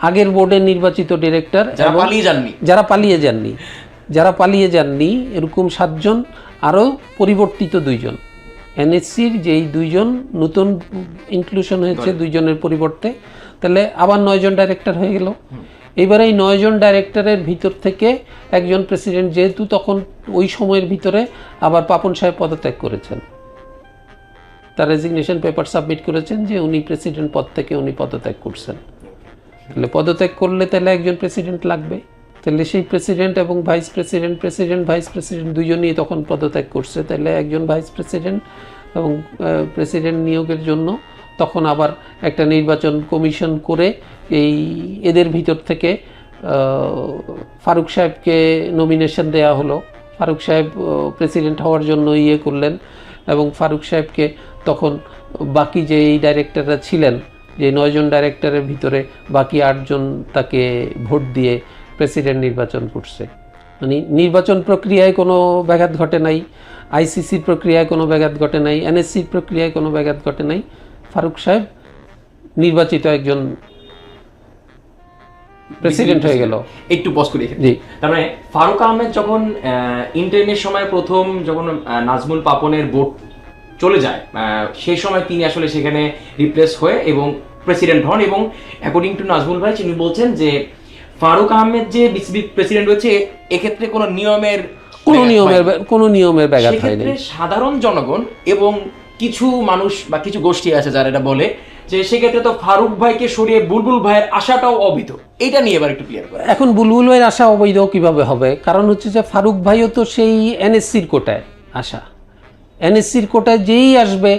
আগের বোর্ডের নির্বাচিত ডিরেক্টর যারা পালিয়ে যাননি এরকম 7 জন, আরও পরিবর্তিত 2 জন। এনএসসির যেই 2 জন নতুন ইনক্লুশন হয়েছে 2 জনের পরিবর্তে, তাহলে আবার 9 জন ডাইরেক্টর হয়ে গেল। এইবার এই 9 জন ডাইরেক্টরের ভিতর থেকে একজন প্রেসিডেন্ট, যেহেতু তখন ওই সময়ের ভিতরে আবার পাপন সাহেব পদত্যাগ করেছেন, তার রেজিগনেশন পেপার সাবমিট করেছেন যে উনি প্রেসিডেন্ট পদ থেকে উনি পদত্যাগ করছেন। তাহলে পদত্যাগ করলে তাহলে একজন প্রেসিডেন্ট লাগবে, তাহলে সেই প্রেসিডেন্ট এবং ভাইস প্রেসিডেন্ট, ভাইস প্রেসিডেন্ট দুজনেই তখন পদত্যাগ করছে। তাহলে একজন ভাইস প্রেসিডেন্ট এবং প্রেসিডেন্ট নিয়োগের জন্য তখন আবার একটা নির্বাচন কমিশন করে এদের ভিতর থেকে ফারুক সাহেবকে নমিনেশন দেয়া হলো। ফারুক সাহেব প্রেসিডেন্ট হওয়ার জন্য করলেন এবং ফারুক সাহেবকে তখন বাকি যে এই ডাইরেক্টররা ছিলেন, যে 9 জন ডাইরেক্টরের ভিতরে বাকি 8 জন তাকে ভোট দিয়ে প্রেসিডেন্ট নির্বাচন করছে। মানে নির্বাচন প্রক্রিয়ায় কোনো ব্যাঘাত ঘটে নাই, আইসিসির প্রক্রিয়ায় কোনো ব্যাঘাত ঘটে নাই, এনএসসির প্রক্রিয়ায় কোনো ব্যাঘাত ঘটে নাই। ফারুক সাহেব নির্বাচিত একজন প্রেসিডেন্ট হয়ে গেল। একটু পজ করি। তার মানে ফারুক আহমেদ যখন ইন্টারনের সময় প্রথম যখন নাজমুল পাপনের ভোট চলে যায়, সেই সময় তিনি আসলে সেখানে রিপ্লেস হয়ে এবং প্রেসিডেন্ট হন। এবং অ্যাকর্ডিং টু নাজমুল ভাই তিনি বলছেন যে ফারুক আহমেদ যে বিসিবি প্রেসিডেন্ট হয়েছে এক্ষেত্রে কোনো নিয়মের ব্যাঘাত হয়নি। সাধারণ জনগণ এবং কিছু মানুষ বা কিছু গোষ্ঠী আছে যারা এটা বলে যে সেক্ষেত্রে তো ফারুক ভাইকে সরিয়ে বুলবুল ভাইয়ের আশাটাও অবৈধ। এটা নিয়ে এবার একটু ক্লিয়ার করে। এখন বুলবুল ভাইয়ের আশা অবৈধ কিভাবে হবে? কারণ হচ্ছে যে ফারুক ভাইও তো সেই এনএসসির কোটায় আসা, এনএসসির কোটায় যেই আসবে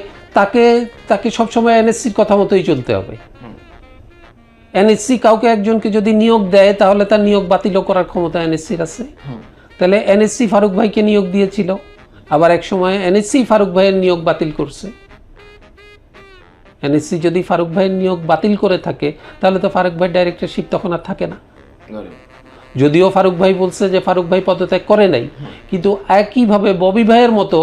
তাকে সবসময় এনএসসির কথা মতোই চলতে হবে। এনএসসি কাউকে একজনকে যদি নিয়োগ দেয় তাহলে তার নিয়োগ বাতিল করার ক্ষমতা এনএসসির আছে। তাহলে এনএসসি ফারুক ভাইকে নিয়োগ দিয়েছিল, আবার এক সময় এনএসসি ফারুক ভাইয়ের নিয়োগ বাতিল করছে। এনএসসি যদি ফারুক ভাইয়ের নিয়োগ বাতিল করে থাকে তাহলে তো ফারুক ভাইয়ের ডাইরেক্টরশিপ তখন আর থাকে না। যদিও ফারুক ভাই বলছে যে ফারুক ভাই পদত্যাগ করে নাই, কিন্তু একইভাবে ববি ভাইয়ের মতো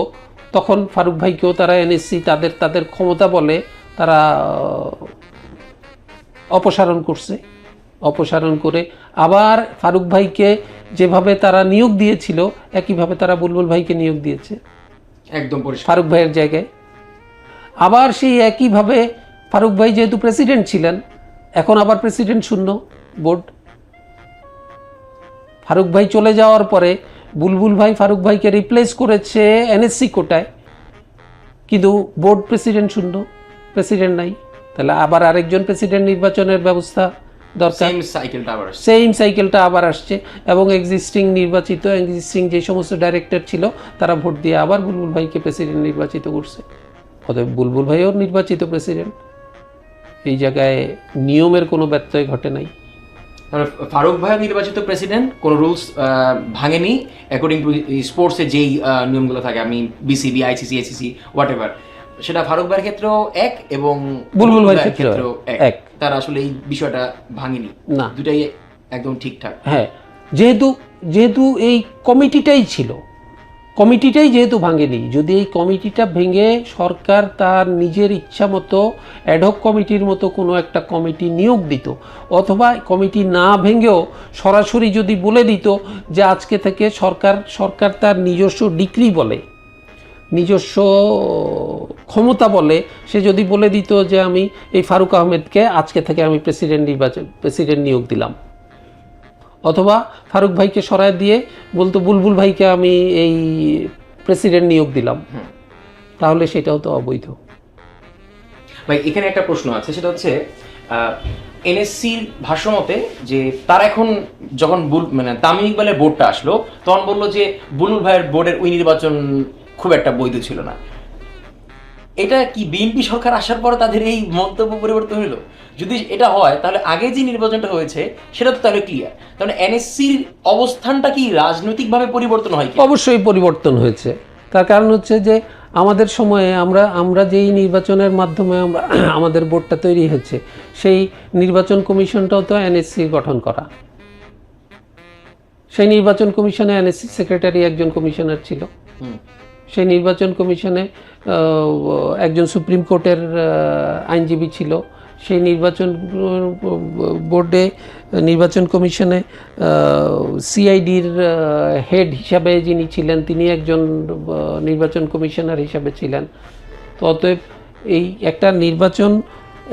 তখন ফারুক ভাইকেও তারা এনএসসি তাদের ক্ষমতা বলে তারা অপসারণ করছে। অপসারণ করে আবার ফারুক ভাইকে যেভাবে তারা নিয়োগ দিয়েছিল একইভাবে তারা বুলবুল ভাইকে নিয়োগ দিয়েছে একদম ফারুক ভাইয়ের জায়গায়। আবার সেই একইভাবে ফারুক ভাই যেহেতু প্রেসিডেন্ট ছিলেন, এখন আবার প্রেসিডেন্ট শূন্য বোর্ড। ফারুক ভাই চলে যাওয়ার পরে বুলবুল ভাই ফারুক ভাইকে রিপ্লেস করেছে এনএসসি কোটায়, কিন্তু বোর্ড প্রেসিডেন্ট শূন্য, প্রেসিডেন্ট নাই। তাহলে আবার আরেকজন প্রেসিডেন্ট নির্বাচনের ব্যবস্থা দরকার। সেম সাইকেলটা আবার আসছে এবং এক্সিস্টিং যে সমস্ত ডাইরেক্টর ছিল তারা ভোট দিয়ে আবার বুলবুল ভাইকে প্রেসিডেন্ট নির্বাচিত করছে। অতএব বুলবুল ভাইও নির্বাচিত প্রেসিডেন্ট। এই জায়গায় নিয়মের কোনো ব্যত্যয় ঘটে নাই। ফারুক ভাই নির্বাচিত প্রেসিডেন্ট, কোনো রুলস ভাঙেনি অ্যাকর্ডিং টু স্পোর্টসে যেই নিয়মগুলো থাকে, আমি BCB, ICC, ACC whatever, সেটা ফারুক ভাইয়ের ক্ষেত্রেও এক এবং বুলবুল ভাইয়ের ক্ষেত্রেও এক। তারা আসলে এই বিষয়টা ভাঙেনি, না দুটাই একদম ঠিকঠাক। হ্যাঁ, যেহেতু এই কমিটিটাই যেহেতু ভাঙেনি, যদি এই কমিটিটা ভেঙে সরকার তার নিজের ইচ্ছা মতো অ্যাডহক কমিটির মতো কোনো একটা কমিটি নিয়োগ দিত, অথবা কমিটি না ভেঙেও সরাসরি যদি বলে দিত যে আজকে থেকে সরকার তার নিজস্ব ডিক্রি বলে, নিজস্ব ক্ষমতা বলে, সে যদি বলে দিত যে আমি এই ফারুক আহমেদকে আজকে থেকে আমি প্রেসিডেন্ট নিয়োগ দিলাম, অথবা ফারুক ভাইকে সরায় দিয়ে বলতো বুলবুল ভাইকে আমি এই প্রেসিডেন্ট নিয়োগ দিলাম, তাহলে সেটাও তো অবৈধ। ভাই এখানে একটা প্রশ্ন আছে, সেটা হচ্ছে এনএসসির ভাষ্যমতে যে তারা এখন যখন তামিম ইকবালের বোর্ডটা আসলো তখন বললো যে বুলবুল ভাইয়ের বোর্ডের ওই নির্বাচন খুব একটা বৈধ ছিল না। এটা কি বিএনপি সরকার আসার পরে তাদের এই মন্তব্য পরিবর্তন হলো? যদি এটা হয় তাহলে আগে যে নির্বাচনটা হয়েছে সেটা তো তাহলে ক্লিয়ার। তাহলে এনএসসির অবস্থানটা কি রাজনৈতিকভাবে পরিবর্তন হয়? অবশ্যই পরিবর্তন হয়েছে। তার কারণ হচ্ছে যে আমাদের সময়ে আমরা যেই নির্বাচনের মাধ্যমে আমাদের বোর্ডটা তৈরি হয়েছে, সেই নির্বাচন কমিশনটাও তো এনএসসি গঠন করা। সেই নির্বাচন কমিশনে এনএসসি সেক্রেটারি একজন কমিশনার ছিল। সেই নির্বাচন কমিশনে একজন সুপ্রিম কোর্টের আইনজীবী ছিল, সেই নির্বাচন বোর্ডে নির্বাচন কমিশনে সিআইডির হেড হিসাবে যিনি ছিলেন তিনি একজন নির্বাচন কমিশনার হিসাবে ছিলেন। তো অতএব এই একটা নির্বাচন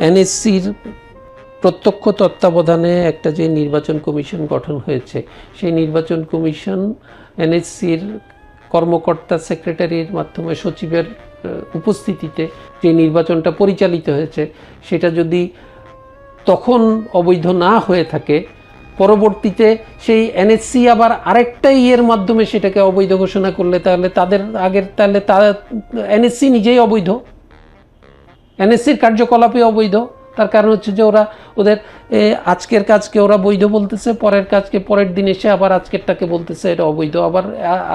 এনএসসির প্রত্যক্ষ তত্ত্বাবধানে একটা যে নির্বাচন কমিশন গঠন হয়েছে, সেই নির্বাচন কমিশন এনএসসির কর্মকর্তা সেক্রেটারির মাধ্যমে সচিবের উপস্থিতিতে যে নির্বাচনটা পরিচালিত হয়েছে, সেটা যদি তখন অবৈধ না হয়ে থাকে, পরবর্তীতে সেই এনএসসি আবার আরেকটা ইয়ের মাধ্যমে সেটাকে অবৈধ ঘোষণা করলে তাহলে এনএসসি নিজেই অবৈধ, এনএসসির কার্যকলাপই অবৈধ। তার কারণ হচ্ছে যে ওদের আজকের কাজকে ওরা বৈধ বলতেছে, পরের কাজকে পরের দিন এসে আবার আজকেরটাকে বলতেছে এটা অবৈধ, আবার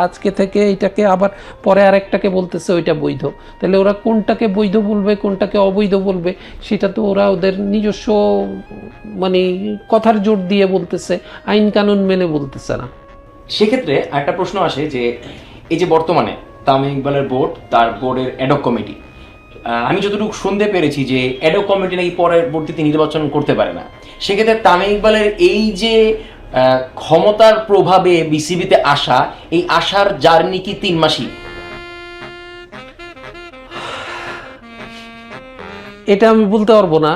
আজকে থেকে এটাকে আবার পরে আরেকটাকে বলতেছে ওইটা বৈধ। তাহলে ওরা কোনটাকে বৈধ বলবে কোনটাকে অবৈধ বলবে সেটা তো ওরা ওদের নিজস্ব মানে কথার জোর দিয়ে বলতেছে, আইন কানুন মেনে বলতেছে না। সেক্ষেত্রে একটা প্রশ্ন আসে যে এই যে বর্তমানে তামিম ইকবালের বোর্ড, তার বোর্ডের অ্যাডক কমিটি, আমি যতটুকু শুনতে পেরেছি যে অ্যাডক কমিটি নাকি পরবর্তীতে নির্বাচন করতে পারে না। সেক্ষেত্রে তামিম ইকবালের এই যে ক্ষমতার প্রভাবে বিসিবিতে আসা, এই আসার জার্নি কি 3 মাসই? এটা আমি বলতে পারবো না,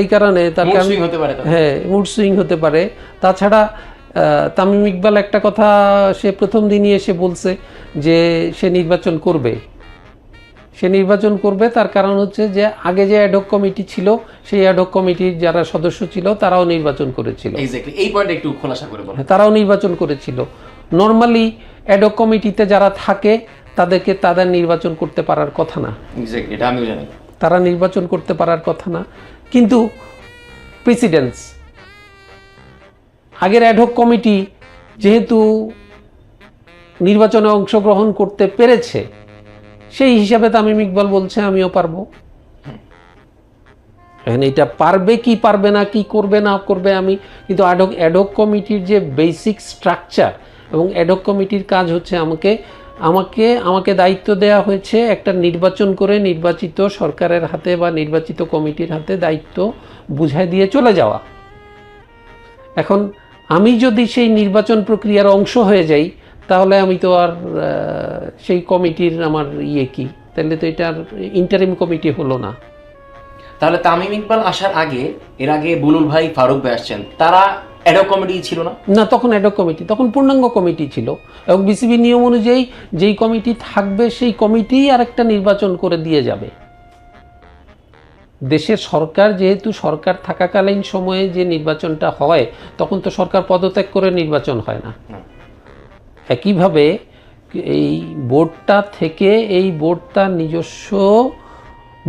এই কারণে তার কারণ হতে পারে, হ্যাঁ মুড সুইং হতে পারে। তাছাড়া তামিম ইকবাল একটা কথা সে প্রথম দিনই এসে বলছে যে সে নির্বাচন করবে। তার কারণ হচ্ছে যে আগে যে অ্যাডহক কমিটি ছিল সেই অ্যাডহক কমিটির যারা সদস্য ছিল তারাও নির্বাচন করেছিল। এই পয়েন্টটা একটু খোলাসা করে বলুন। তারাও নির্বাচন করেছিল। নর্মালি অ্যাডহক কমিটিতে যারা থাকে তাদের নির্বাচন করতে পারার কথা না, এটা আমিও জানি, তারা নির্বাচন করতে পারার কথা না। কিন্তু প্রেসিডেন্স আগের অ্যাডহক কমিটি যেহেতু নির্বাচনে অংশগ্রহণ করতে পেরেছে, সেই হিসাবে তামিম ইকবাল বলছে আমিও পারবো। এখন এটা পারবে কি পারবে না, কি করবে না করবে আমি, কিন্তু অ্যাডহক কমিটির যে বেসিক স্ট্রাকচার এবং অ্যাডহক কমিটির কাজ হচ্ছে আমাকে দায়িত্ব দেওয়া হয়েছে একটা নির্বাচন করে নির্বাচিত সরকারের হাতে বা নির্বাচিত কমিটির হাতে দায়িত্ব বুঝাই দিয়ে চলে যাওয়া। এখন আমি যদি সেই নির্বাচন প্রক্রিয়ার অংশ হয়ে যাই তাহলে আমি তো আর সেই কমিটির আমার কি, তাহলে তো এটা ইন্টারিম কমিটি হলো না। তাহলে তামিম ইকবাল আসার আগে, এর আগে বুলুল ভাই, ফারুক ভাই আসছেন, তারা অ্যাডহক কমিটি ছিল না? না, তখন অ্যাডহক কমিটি, তখন পূর্ণাঙ্গ কমিটি ছিল এবং বিসিবি নিয়ম অনুযায়ী যেই কমিটি থাকবে সেই কমিটিই আরেকটা নির্বাচন করে দিয়ে যাবে। দেশের সরকার যেহেতু সরকার থাকাকালীন সময়ে যে নির্বাচনটা হয়, তখন তো সরকার পদত্যাগ করে নির্বাচন হয় না। একইভাবে এই বোর্ডটা থেকে এই বোর্ডটা নিজস্ব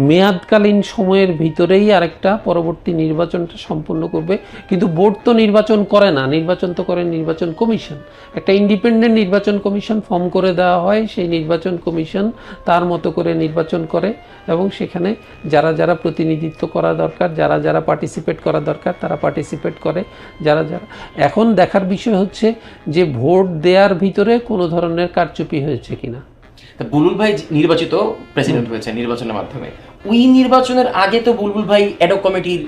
মেয়াদকালীন সময়ের ভিতরেই আরেকটা পরবর্তী নির্বাচনটা সম্পন্ন করবে। কিন্তু বোর্ড তো নির্বাচন করে না, নির্বাচন তো করে নির্বাচন কমিশন। একটা ইন্ডিপেন্ডেন্ট নির্বাচন কমিশন ফর্ম করে দেওয়া হয়, সেই নির্বাচন কমিশন তার মতো করে নির্বাচন করে এবং সেখানে যারা যারা প্রতিনিধিত্ব করা দরকার, যারা যারা পার্টিসিপেট করা দরকার তারা পার্টিসিপেট করে। এখন দেখার বিষয় হচ্ছে যে ভোট দেওয়ার ভিতরে কোনো ধরনের কারচুপি হয়েছে কিনা। বুলবুল ভাই নির্বাচিত প্রেসিডেন্ট হয়েছে নির্বাচনের মাধ্যমে, ওই নির্বাচনের আগে তো বুলবুল ভাই অ্যাডহক কমিটির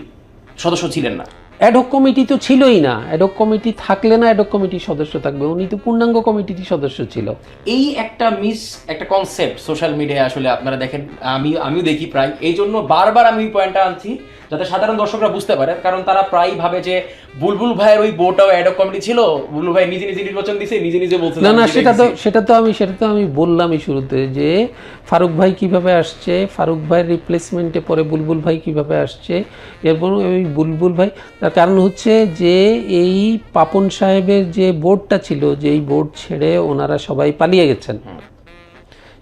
সদস্য ছিলেন না। অ্যাডহক কমিটি তো ছিলই না, অ্যাডহক কমিটি থাকলে না অ্যাডহক কমিটির সদস্য থাকবে, উনি তো পূর্ণাঙ্গ কমিটির সদস্য ছিল। এই একটা একটা কনসেপ্ট সোশ্যাল মিডিয়ায় আসলে আপনারা দেখেন, আমিও দেখি প্রায়, এই জন্য বারবার আমি পয়েন্টটা আনছি যাতে সাধারণ দর্শকরা বুঝতে পারে, কারণ তারা প্রায় ভাবে যে বুলবুল ভাইয়ের ওই বোর্ডটাও অ্যাডহক কমিটি ছিল, বুলবুল ভাই নিজে নিজে নির্বাচন দিছে, নিজে নিজে বলছে না, সেটা তো আমি বললামই শুরুতে যে ফারুক ভাই কিভাবে আসছে, ফারুক ভাইয়ের রিপ্লেসমেন্টে পরে বুলবুল ভাই কিভাবে আসছে, এরপর ওই বুলবুল ভাই। তার কারণ হচ্ছে যে এই পাপন সাহেবের যে বোর্ডটা ছিল, যেই বোর্ড ছেড়ে ওনারা সবাই পালিয়ে গেছেন,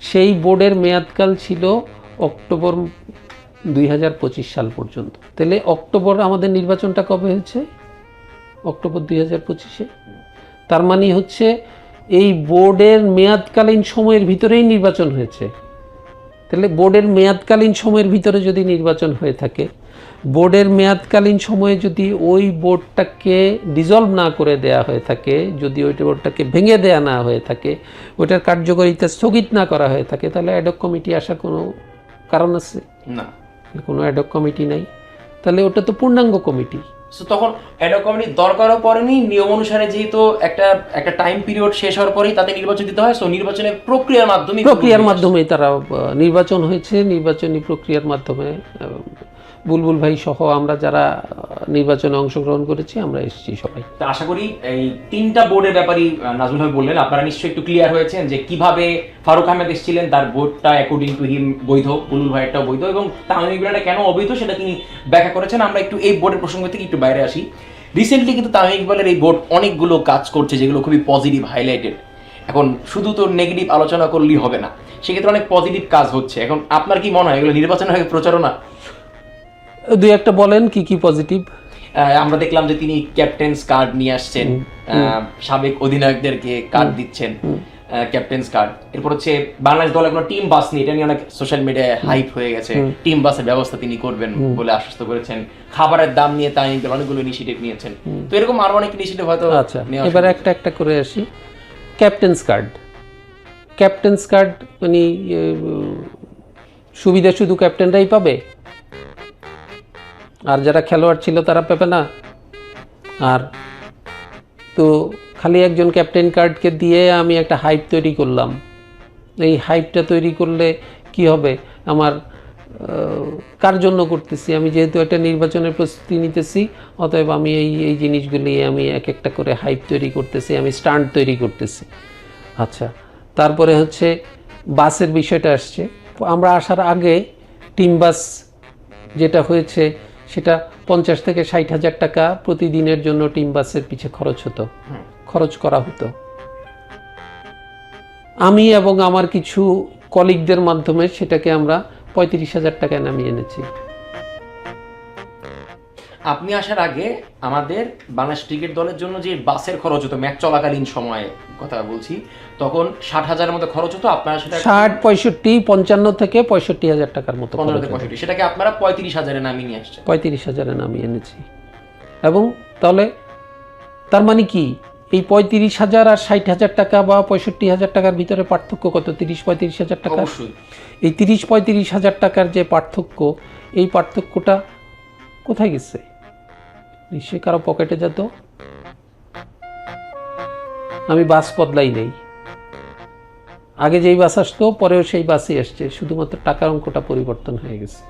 সেই বোর্ডের মেয়াদকাল ছিল অক্টোবর 2025 সাল পর্যন্ত। তাহলে অক্টোবর আমাদের নির্বাচনটা কবে হয়েছে? অক্টোবর 2025-এ। তার মানে হচ্ছে এই বোর্ডের মেয়াদকালীন সময়ের ভিতরেই নির্বাচন হয়েছে। তাহলে বোর্ডের মেয়াদকালীন সময়ের ভিতরে যদি নির্বাচন হয়ে থাকে, বোর্ডের মেয়াদকালীন সময়ে যদি ওই বোর্ডটাকে ডিজলভ না করে দেয়া হয়ে থাকে, যদি ওই বোর্ডটাকে ভেঙে দেয়া না হয়ে থাকে, ওইটার কার্যকারিতা স্থগিত না করা হয়ে থাকে, তাহলে অ্যাডহক কমিটি আসার কোনো কারণ আছে? না, কোনো অ্যাডহক কমিটি নাই। তাহলে ওটা তো পূর্ণাঙ্গ কমিটি। সো তখন অ্যাডহক কমিটির দরকারও পড়েনি, নিয়ম অনুসারে যেহেতু একটা টাইম পিরিয়ড শেষ হওয়ার পরেই তাতে নির্বাচন দিতে হয়, সো নির্বাচনের প্রক্রিয়ার মাধ্যমেই তারা নির্বাচন হয়েছে। নির্বাচনী প্রক্রিয়ার মাধ্যমে বুলবুল ভাই সহ আমরা যারা নির্বাচনে অংশগ্রহণ করেছি আমরা এসেছি সবাই। তো আশা করি এই 3টা বোর্ডের ব্যাপারই নাজমুল ভাই বললেন, আপনারা নিশ্চয়ই একটু ক্লিয়ার হয়েছেন যে কিভাবে ফারুক আহমেদ এসেছিলেন, তার বোর্ডটা অ্যাকর্ডিং টু হিম বৈধ, বুলবুল ভাইয়েরটাও বৈধ, এবং তামিম ইকবালটা কেন অবৈধ সেটা তিনি ব্যাখ্যা করেছেন। আমরা একটু এই বোর্ডের প্রসঙ্গ থেকে একটু বাইরে আসি। রিসেন্টলি কিন্তু তামিম ইকবালের এই বোর্ড অনেকগুলো কাজ করছে যেগুলো খুবই পজিটিভ, হাইলাইটেড। এখন শুধু তো নেগেটিভ আলোচনা করলেই হবে না, সেক্ষেত্রে অনেক পজিটিভ কাজ হচ্ছে। এখন আপনার কি মনে হয় এগুলো নির্বাচনের আগে প্রচারণা? দুই একটা বলেন কি কি পজিটিভ। আমরা দেখলাম যে তিনি ক্যাপ্টেন্স কার্ড নিয়ে আসছেন, সাবেক অধিনায়কদেরকে কার্ড দিচ্ছেন, ক্যাপ্টেন্স কার্ড। এরপর হচ্ছে বাংলাদেশ দল এখন টিম বাস নিয়ে, এটা নিয়ে অনেক সোশ্যাল মিডিয়ায় হাইপ হয়ে গেছে, টিম বাসের ব্যবস্থা তিনি করবেন বলে আশ্বস্ত করেছেন। খাবারের দাম নিয়ে তাই অনেকগুলো ইনিশিয়েটিভ নিয়েছেন, তো এরকম আরো অনেক ইনিশিয়েটিভ হয়তো। আচ্ছা, এবার একটা একটা করে আসি। ক্যাপ্টেন্স কার্ড মানে সুবিধা শুধু ক্যাপ্টেনরাই পাবে, আর যারা খেলোয়াড় ছিল তারা পাবে না? আর তো খালি একজন ক্যাপ্টেন কার্ডকে দিয়ে আমি একটা হাইপ তৈরি করলাম। এই হাইপটা তৈরি করলে কি হবে? আমার কার জন্য করতেছি? আমি যেহেতু একটা নির্বাচনের প্রস্তুতি নিতেছি, অতএব আমি এই জিনিসগুলি আমি এক একটা করে হাইপ তৈরি করতেছি, আমি স্টান্ট তৈরি করতেছি। আচ্ছা, তারপরে হচ্ছে বাসের বিষয়টা আসছে। আমরা আসার আগে টিম বাস যেটা হয়েছে সেটা 50 থেকে 60 হাজার টাকা প্রতিদিনের জন্য টিম বাসের পিছে খরচ করা হতো। আমি এবং আমার কিছু কলিগদের মাধ্যমে সেটাকে আমরা 35,000 টাকায় নামিয়ে এনেছি। আপনি আসার আগে আমাদের বাংলাদেশ ক্রিকেট দলের জন্য যে বাসের খরচ হতো ম্যাচ চলাকালীন সময়ে কথা বলছি, তখন 60,000-এর মতো খরচ হতো। আপনারা সেটা 60, 65, 55 থেকে 65,000 টাকার মতো, 15 থেকে 65, সেটাকে আপনারা 35,000-এ নামিয়ে নিয়ে আসছেন। 35,000-এ নামিয়ে এনেছি। এবং তাহলে তার মানে কি, এই 35,000 আর 60,000 টাকা বা 65,000 টাকার ভিতরে পার্থক্য কত? 30-35,000 টাকা। অবশ্যই এই 30-35,000 টাকার যে পার্থক্য, এই পার্থক্যটা কোথায় গেছে? নিশ্চয়ই কারো পকেটে যেত। আমি বাস বদলাই নেই, আগে যেই বাস আসতো পরেও সেই বাসই আসছে, শুধুমাত্র টাকার অঙ্কটা পরিবর্তন হয়ে গেছে।